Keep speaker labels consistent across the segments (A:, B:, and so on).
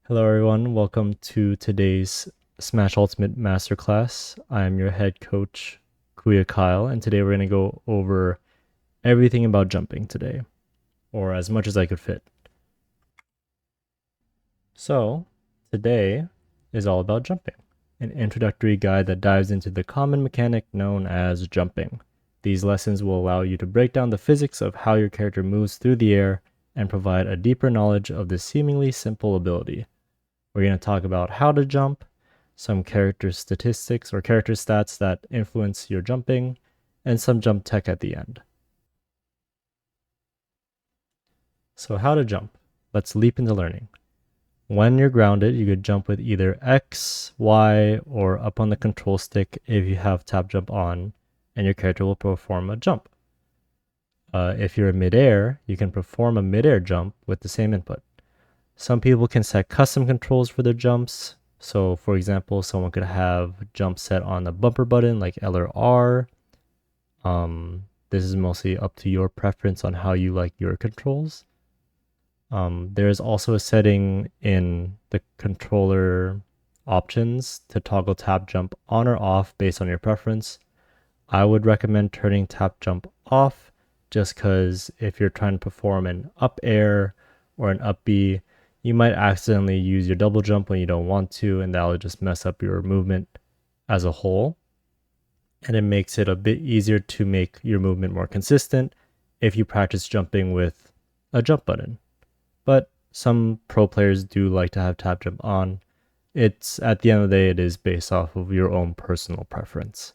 A: Hello everyone, welcome to today's Smash Ultimate Masterclass. I'm your head coach, Kuya Kyle, and today we're going to go over everything about jumping today, or as much as I could fit. So, today is all about jumping, an introductory guide that dives into the common mechanic known as jumping. These lessons will allow you to break down the physics of how your character moves through the air and provide a deeper knowledge of this seemingly simple ability. We're going to talk about how to jump, some character statistics or character stats that influence your jumping, and some jump tech at the end. So, how to jump? Let's leap into learning. When you're grounded, you could jump with either X, Y, or up on the control stick if you have tap jump on, and your character will perform a jump. If you're in midair, you can perform a midair jump with the same input. Some people can set custom controls for their jumps. So, for example, someone could have jump set on the bumper button like L or R. This is mostly up to your preference on how you like your controls. There is also a setting in the controller options to toggle tap jump on or off based on your preference. I would recommend turning tap jump off just because if you're trying to perform an up air or an up B, you might accidentally use your double jump when you don't want to, and that'll just mess up your movement as a whole. And it makes it a bit easier to make your movement more consistent if you practice jumping with a jump button. But some pro players do like to have tap jump on. It's at the end of the day, it is based off of your own personal preference.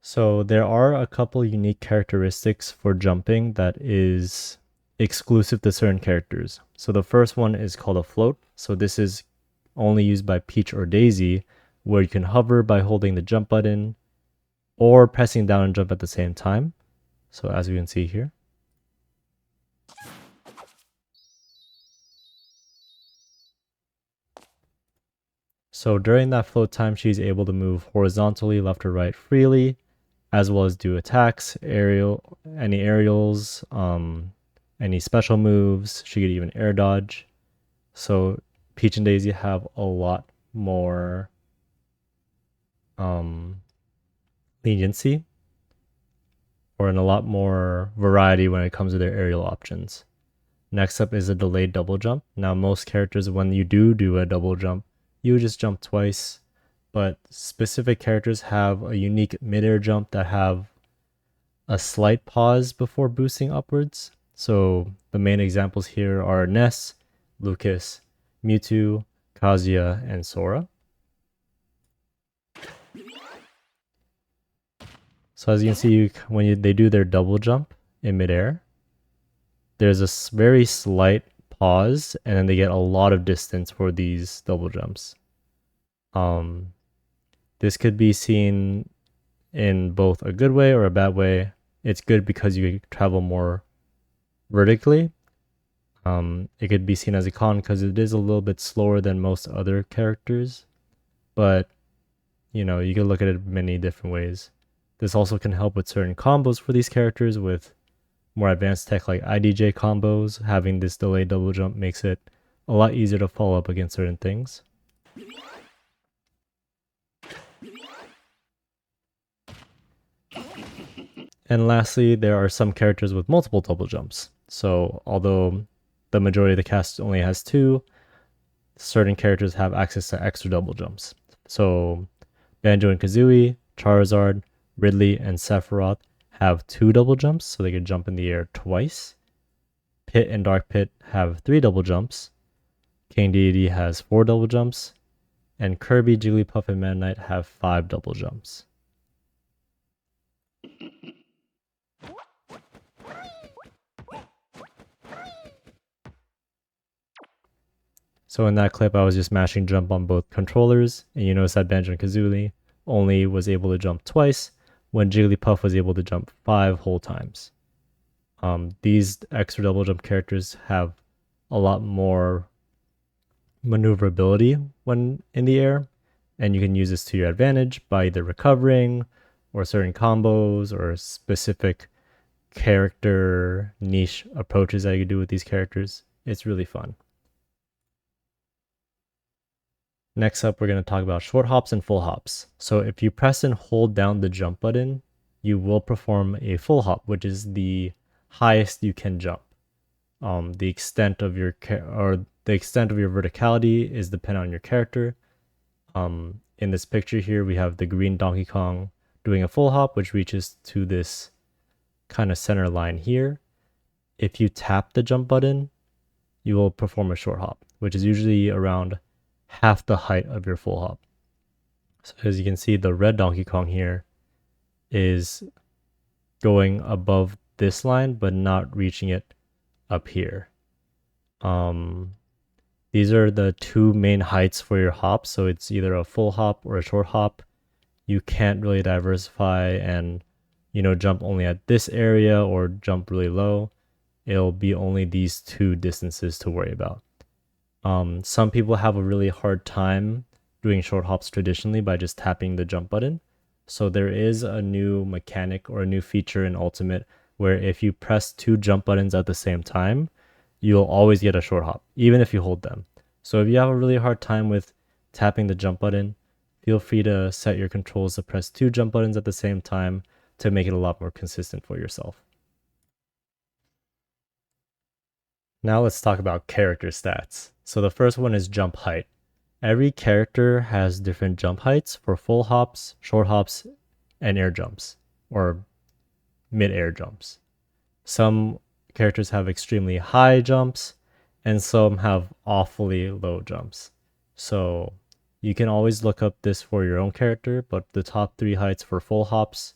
A: So there are a couple unique characteristics for jumping that is exclusive to certain characters. So the first one is called a float. So this is only used by Peach or Daisy, where you can hover by holding the jump button or pressing down and jump at the same time. So as you can see here. So during that float time, she's able to move horizontally left or right freely, as well as do attacks, any aerials, any special moves. She could even air dodge. So Peach and Daisy have a lot more leniency or a lot more variety when it comes to their aerial options. Next up is a delayed double jump. Now most characters, when you do a double jump, you just jump twice, but specific characters have a unique midair jump that have a slight pause before boosting upwards. So the main examples here are Ness, Lucas, Mewtwo, Kazuya, and Sora. So as you can see, when they do their double jump in midair, there's a very slight pause, and then they get a lot of distance for these double jumps. This could be seen in both a good way or a bad way. It's good because you travel more vertically. It could be seen as a con because it is a little bit slower than most other characters, but you can look at it many different ways. This also can help with certain combos for these characters with more advanced tech like IDJ combos. Having this delayed double jump makes it a lot easier to follow up against certain things. And lastly, there are some characters with multiple double jumps. So although the majority of the cast only has two, certain characters have access to extra double jumps. So Banjo and Kazooie, Charizard, Ridley, and Sephiroth have 2 double jumps, so they can jump in the air twice. Pit and Dark Pit have 3 double jumps. King Deity has 4 double jumps. And Kirby, Jigglypuff, and Meta Knight have 5 double jumps. So in that clip, I was just mashing jump on both controllers, and you notice that Banjo and Kazooie only was able to jump twice, when Jigglypuff was able to jump 5 whole times. These extra double jump characters have a lot more maneuverability when in the air, and you can use this to your advantage by either recovering or certain combos or specific character niche approaches that you can do with these characters. It's really fun. Next up, we're going to talk about short hops and full hops. So if you press and hold down the jump button, you will perform a full hop, which is the highest you can jump. The extent of your verticality is dependent on your character. In this picture here, we have the green Donkey Kong doing a full hop, which reaches to this kind of center line here. If you tap the jump button, you will perform a short hop, which is usually around half the height of your full hop. So as you can see, the red Donkey Kong here is going above this line, but not reaching it up here. These are the two main heights for your hops. So it's either a full hop or a short hop. You can't really diversify and, jump only at this area or jump really low. It'll be only these two distances to worry about. Some people have a really hard time doing short hops traditionally by just tapping the jump button. So there is a new mechanic or a new feature in Ultimate where if you press two jump buttons at the same time, you'll always get a short hop, even if you hold them. So if you have a really hard time with tapping the jump button, feel free to set your controls to press two jump buttons at the same time to make it a lot more consistent for yourself. Now let's talk about character stats. So the first one is jump height. Every character has different jump heights for full hops, short hops, and air jumps, or mid-air jumps. Some characters have extremely high jumps, and some have awfully low jumps. So you can always look up this for your own character, but the top three heights for full hops,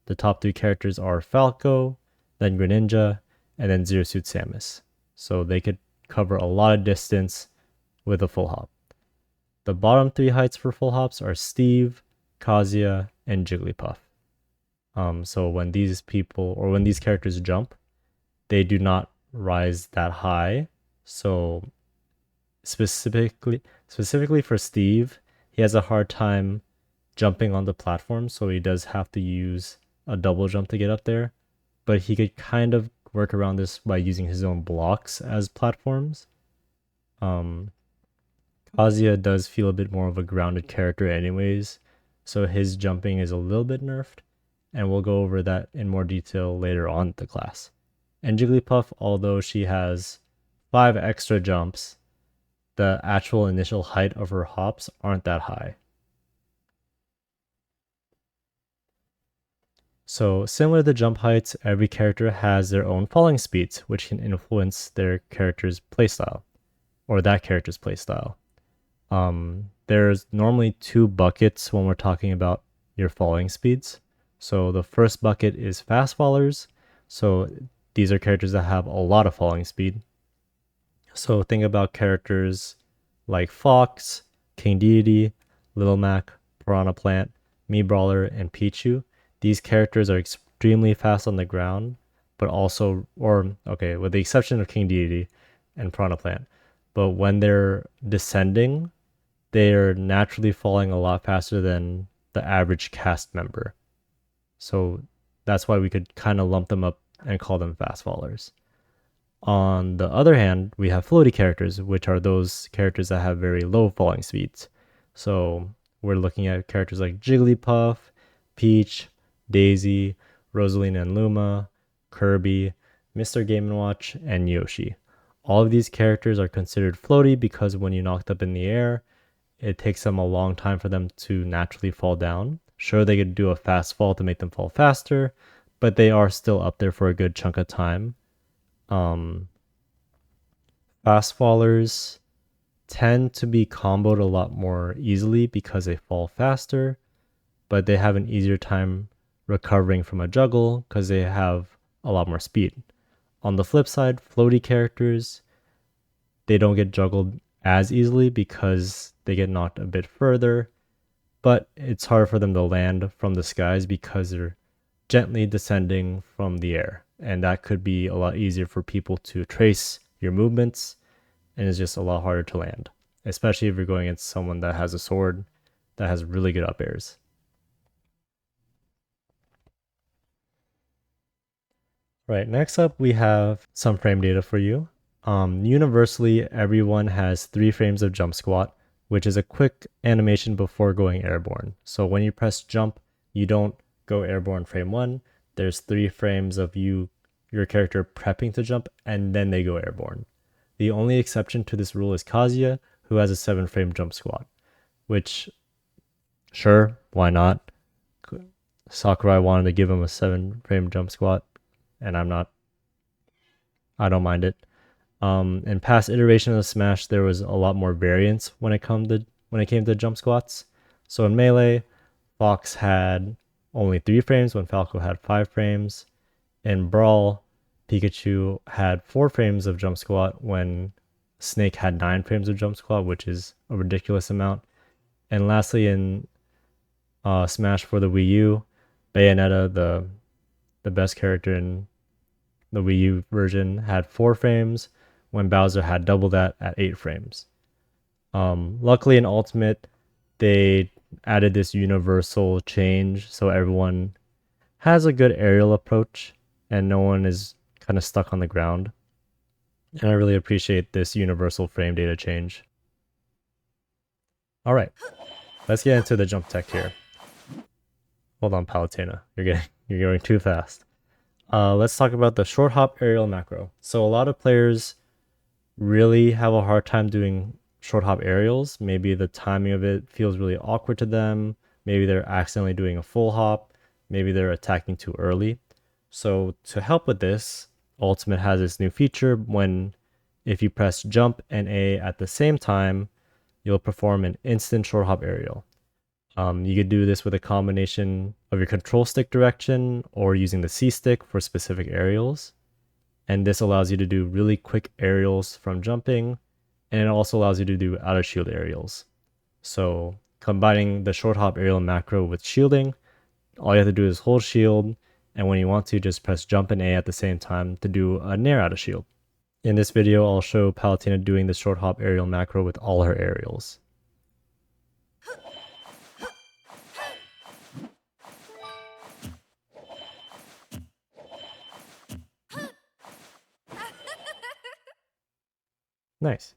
A: the top three characters are Falco, then Greninja, and then Zero Suit Samus. So they could cover a lot of distance with a full hop. The bottom three heights for full hops are Steve, Kazuya, and Jigglypuff. So when these characters jump, they do not rise that high. So specifically for Steve, he has a hard time jumping on the platform, so he does have to use a double jump to get up there. But he could kind of work around this by using his own blocks as platforms. Kazuya does feel a bit more of a grounded character anyways, so his jumping is a little bit nerfed, and we'll go over that in more detail later on in the class. And Jigglypuff, although she has 5 extra jumps, the actual initial height of her hops aren't that high. So similar to jump heights, every character has their own falling speeds, which can influence their character's playstyle, or that character's playstyle. There's normally 2 buckets when we're talking about your falling speeds. So the first bucket is fast fallers. So these are characters that have a lot of falling speed. So think about characters like Fox, King Deity, Little Mac, Piranha Plant, Mii Brawler, and Pichu. These characters are extremely fast on the ground, but also, with the exception of King Deity and Piranha Plant, but when they're descending, they're naturally falling a lot faster than the average cast member. So that's why we could kind of lump them up and call them fast fallers. On the other hand, we have floaty characters, which are those characters that have very low falling speeds. So we're looking at characters like Jigglypuff, Peach, Daisy, Rosalina and Luma, Kirby, Mr. Game & Watch, and Yoshi. All of these characters are considered floaty because when you knock them up in the air, it takes them a long time for them to naturally fall down. Sure, they could do a fast fall to make them fall faster, but they are still up there for a good chunk of time. Fast fallers tend to be comboed a lot more easily because they fall faster, but they have an easier time recovering from a juggle because they have a lot more speed. On the flip side, floaty characters, they don't get juggled as easily because they get knocked a bit further, but it's hard for them to land from the skies because they're gently descending from the air, and that could be a lot easier for people to trace your movements, and it's just a lot harder to land, especially if you're going against someone that has a sword that has really good up airs. Right, next up we have some frame data for you. Universally, everyone has 3 frames of jump squat, which is a quick animation before going airborne. So when you press jump, you don't go airborne frame 1. There's 3 frames of your character prepping to jump, and then they go airborne. The only exception to this rule is Kazuya, who has a 7-frame jump squat, which, sure, why not? Sakurai wanted to give him a 7-frame jump squat, and I don't mind it. In past iterations of Smash, there was a lot more variance when it came to jump squats. So in Melee, Fox had only 3 frames when Falco had 5 frames. In Brawl, Pikachu had 4 frames of jump squat when Snake had 9 frames of jump squat, which is a ridiculous amount. And lastly, in Smash for the Wii U, Bayonetta, the best character in the Wii U version, had 4 frames when Bowser had double that at 8 frames. Luckily in Ultimate, they added this universal change so everyone has a good aerial approach and no one is kind of stuck on the ground. And I really appreciate this universal frame data change. All right, let's get into the jump tech here. Hold on, Palutena. You're going too fast. Let's talk about the short hop aerial macro. So a lot of players really have a hard time doing short hop aerials. Maybe the timing of it feels really awkward to them. Maybe they're accidentally doing a full hop. Maybe they're attacking too early. So to help with this, Ultimate has this new feature when if you press jump and A at the same time, you'll perform an instant short hop aerial. You could do this with a combination of your control stick direction or using the C stick for specific aerials. And this allows you to do really quick aerials from jumping, and it also allows you to do out of shield aerials. So combining the short hop aerial macro with shielding, all you have to do is hold shield, and when you want to, just press jump and A at the same time to do a nair out of shield. In this video, I'll show Palutena doing the short hop aerial macro with all her aerials. Nice.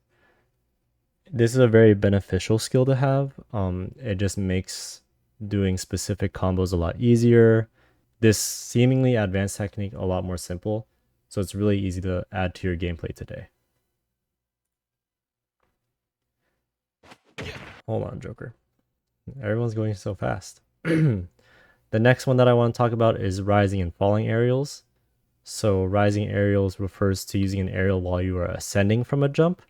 A: This is a very beneficial skill to have. It just makes doing specific combos a lot easier. This seemingly advanced technique a lot more simple, so it's really easy to add to your gameplay today. Hold on, Joker. Everyone's going so fast. The next one that I want to talk about is rising and falling aerials. So rising aerials refers to using an aerial while you are ascending from a jump.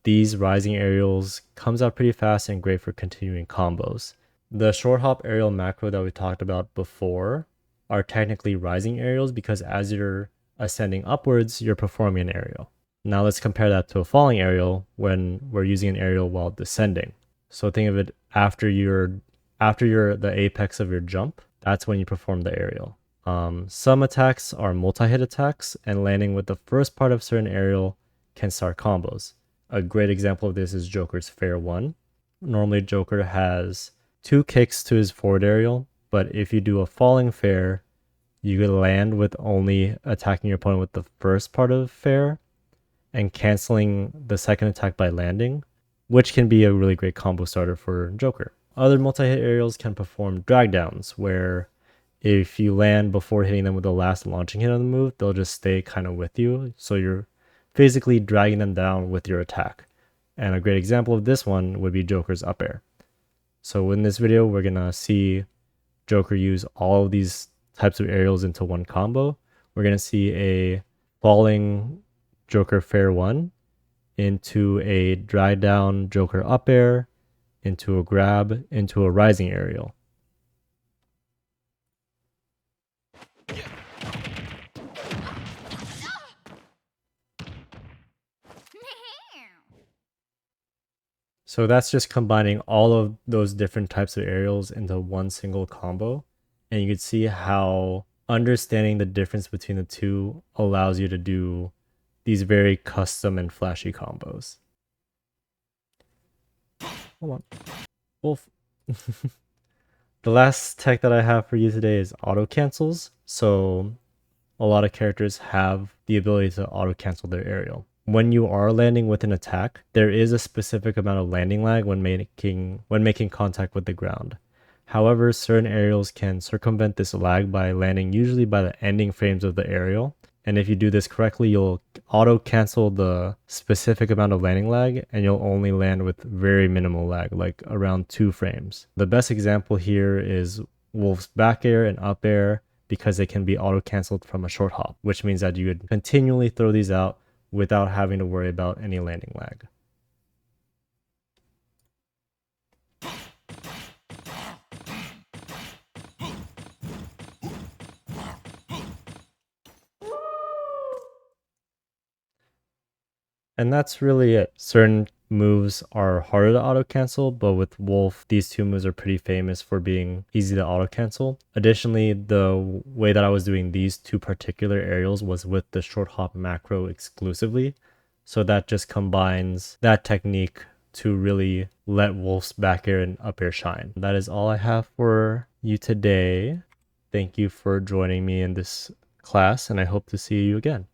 A: These rising aerials comes out pretty fast and great for continuing combos. The short hop aerial macro that we talked about before are technically rising aerials because as you're ascending upwards, you're performing an aerial. Now let's compare that to a falling aerial when we're using an aerial while descending. So think of it after you're the apex of your jump, that's when you perform the aerial. Some attacks are multi-hit attacks, and landing with the first part of certain aerial can start combos. A great example of this is Joker's Fair 1. Normally Joker has 2 kicks to his forward aerial, but if you do a falling fair, you could land with only attacking your opponent with the first part of fair and canceling the second attack by landing, which can be a really great combo starter for Joker. Other multi-hit aerials can perform drag downs, where if you land before hitting them with the last launching hit on the move, they'll just stay kind of with you. So you're physically dragging them down with your attack. And a great example of this one would be Joker's up air. So in this video, we're going to see Joker use all of these types of aerials into one combo. We're going to see a falling Joker Fair 1 into a drag down Joker up air, into a grab, into a rising aerial. So that's just combining all of those different types of aerials into one single combo. And you can see how understanding the difference between the two allows you to do these very custom and flashy combos. Hold on. Wolf. The last tech that I have for you today is Autocancels. So a lot of characters have the ability to auto cancel their aerial. When you are landing with an attack, there is a specific amount of landing lag when making contact with the ground. However, certain aerials can circumvent this lag by landing usually by the ending frames of the aerial. And if you do this correctly, you'll auto cancel the specific amount of landing lag and you'll only land with very minimal lag, like around 2 frames. The best example here is Wolf's back air and up air, because they can be auto canceled from a short hop, which means that you would continually throw these out without having to worry about any landing lag. And that's really it. Certain moves are harder to auto cancel, but with Wolf, these 2 moves are pretty famous for being easy to auto cancel. Additionally, the way that I was doing these 2 particular aerials was with the short hop macro exclusively. So that just combines that technique to really let Wolf's back air and up air shine. That is all I have for you today. Thank you for joining me in this class, and I hope to see you again.